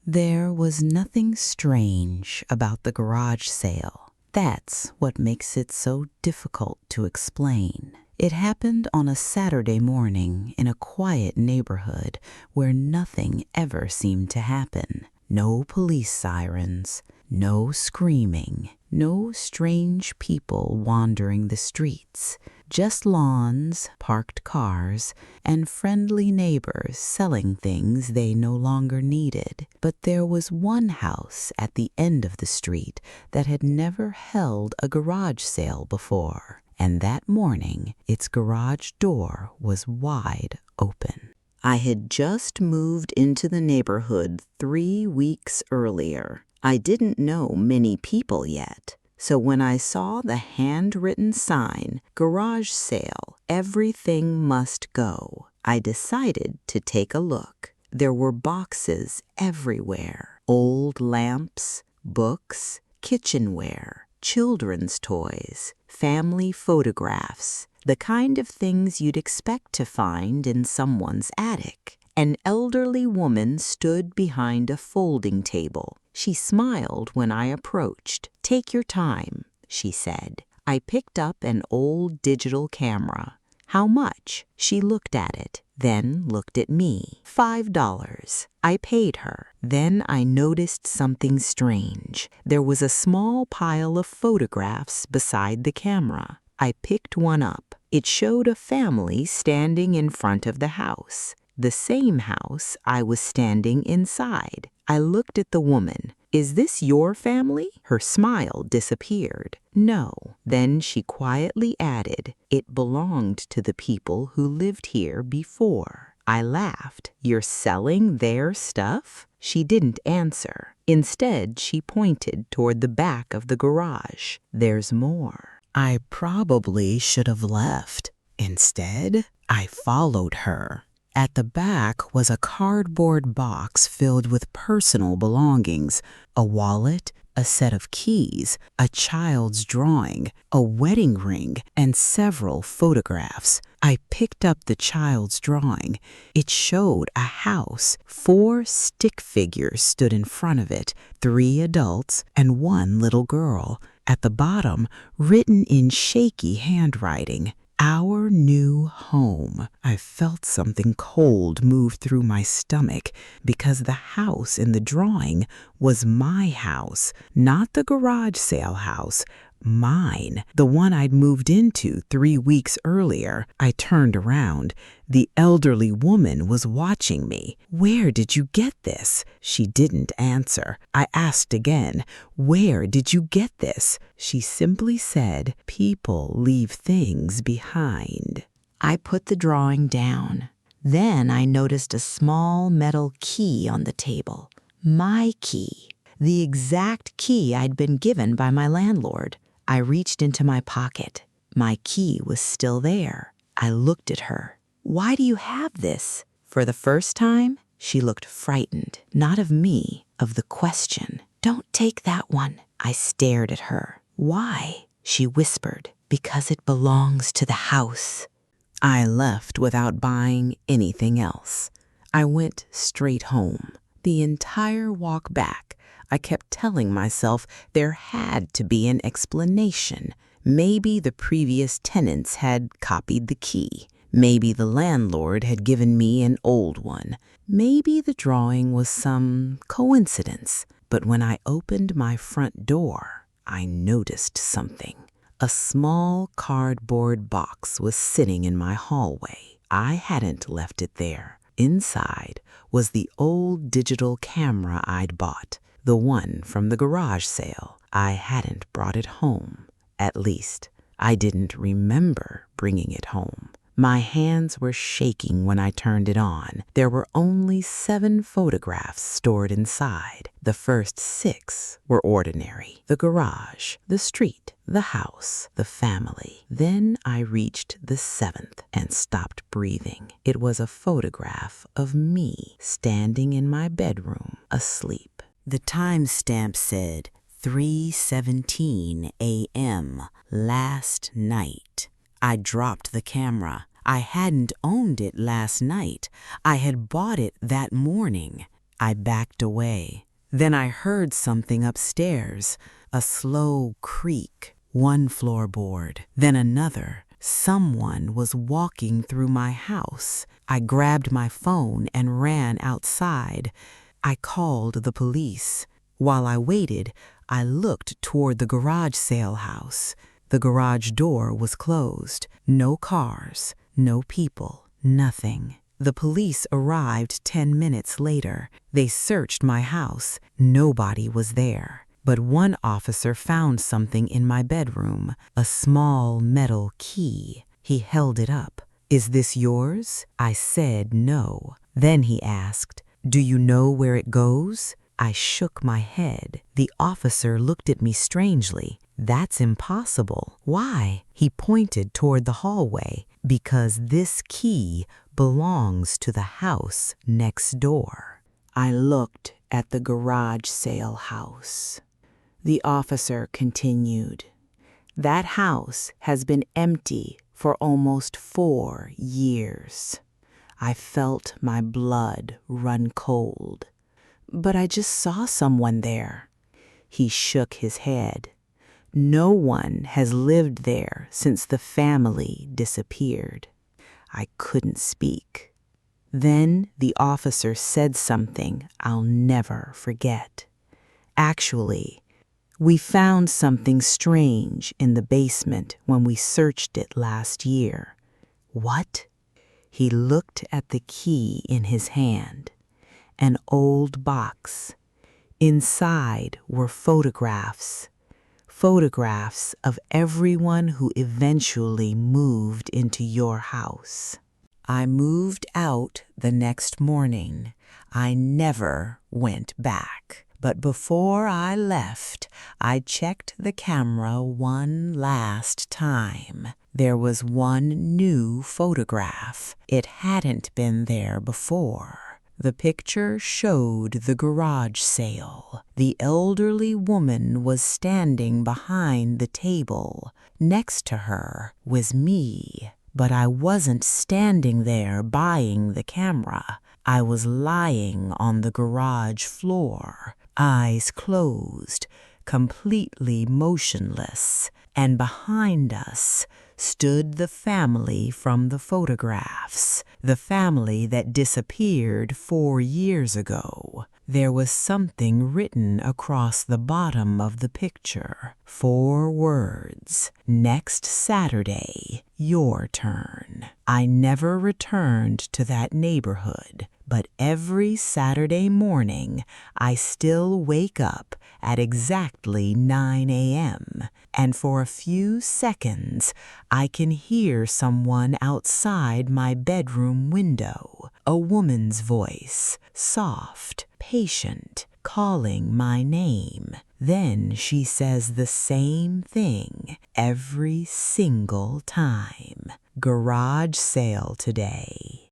There was nothing strange about the garage sale. That's what makes it so difficult to explain. It happened on a Saturday morning in a quiet neighborhood where nothing ever seemed to happen. No police sirens, no screaming, no strange people wandering the streets. Just lawns, parked cars, and friendly neighbors selling things they no longer needed. But there was one house at the end of the street that had never held a garage sale before, and that morning its garage door was wide open. I had just moved into the neighborhood 3 weeks earlier. I didn't know many people yet. So when I saw the handwritten sign, garage sale, everything must go, I decided to take a look. There were boxes everywhere, old lamps, books, kitchenware, children's toys, family photographs, the kind of things you'd expect to find in someone's attic. An elderly woman stood behind a folding table. She smiled when I approached. "Take your time," she said. I picked up an old digital camera. "How much?" She looked at it, then looked at me. $5. I paid her. Then I noticed something strange. There was a small pile of photographs beside the camera. I picked one up. It showed a family standing in front of the house. The same house I was standing inside. I looked at the woman. "Is this your family?" Her smile disappeared. "No." Then she quietly added, "It belonged to the people who lived here before." I laughed. "You're selling their stuff?" She didn't answer. Instead, she pointed toward the back of the garage. "There's more." I probably should have left. Instead, I followed her. At the back was a cardboard box filled with personal belongings, a wallet, a set of keys, a child's drawing, a wedding ring, and several photographs. I picked up the child's drawing. It showed a house. 4 stick figures stood in front of it, 3 adults and 1 little girl. At the bottom, written in shaky handwriting, "Our new home." I felt something cold move through my stomach because the house in the drawing was my house, not the garage sale house. Mine, the one I'd moved into 3 weeks earlier. I turned around. The elderly woman was watching me. "Where did you get this?" She didn't answer. I asked again, "Where did you get this?" She simply said, "People leave things behind." I put the drawing down. Then I noticed a small metal key on the table. My key. The exact key I'd been given by my landlord. I reached into my pocket. My key was still there. I looked at her. "Why do you have this?" For the first time, she looked frightened, not of me, of the question. "Don't take that one." I stared at her. "Why?" She whispered. "Because it belongs to the house." I left without buying anything else. I went straight home. The entire walk back, I kept telling myself there had to be an explanation. Maybe the previous tenants had copied the key. Maybe the landlord had given me an old one. Maybe the drawing was some coincidence. But when I opened my front door, I noticed something. A small cardboard box was sitting in my hallway. I hadn't left it there. Inside was the old digital camera I'd bought. The one from the garage sale. I hadn't brought it home. At least, I didn't remember bringing it home. My hands were shaking when I turned it on. There were only 7 photographs stored inside. The first 6 were ordinary. The garage, the street, the house, the family. Then I reached the 7th and stopped breathing. It was a photograph of me standing in my bedroom, asleep. The timestamp said 3:17 a.m. last night. I dropped the camera. I hadn't owned it last night. I had bought it that morning. I backed away. Then I heard something upstairs, a slow creak, one floorboard, then another. Someone was walking through my house. I grabbed my phone and ran outside. I called the police. While I waited, I looked toward the garage sale house. The garage door was closed. No cars, no people, nothing. The police arrived 10 minutes later. They searched my house. Nobody was there. But one officer found something in my bedroom, a small metal key. He held it up. "Is this yours?" I said no. Then he asked, "Do you know where it goes?" I shook my head. The officer looked at me strangely. "That's impossible." "Why?" He pointed toward the hallway. "Because this key belongs to the house next door." I looked at the garage sale house. The officer continued, "That house has been empty for almost 4 years. I felt my blood run cold. But I just saw someone there." He shook his head. "No one has lived there since the family disappeared." I couldn't speak. Then the officer said something I'll never forget. "Actually, we found something strange in the basement when we searched it last year." "What?" He looked at the key in his hand. An old box. Inside were photographs. Photographs of everyone who eventually moved into your house. I moved out the next morning. I never went back. But before I left, I checked the camera one last time. There was one new photograph. It hadn't been there before. The picture showed the garage sale. The elderly woman was standing behind the table. Next to her was me. But I wasn't standing there buying the camera. I was lying on the garage floor, eyes closed, completely motionless. And behind us stood the family from the photographs, the family that disappeared 4 years ago. There was something written across the bottom of the picture. 4 words. "Next Saturday, your turn." I never returned to that neighborhood, but every Saturday morning I still wake up at exactly 9 a.m. And for a few seconds I can hear someone outside my bedroom window. A woman's voice, soft, patient, calling my name. Then she says the same thing every single time. "Garage sale today.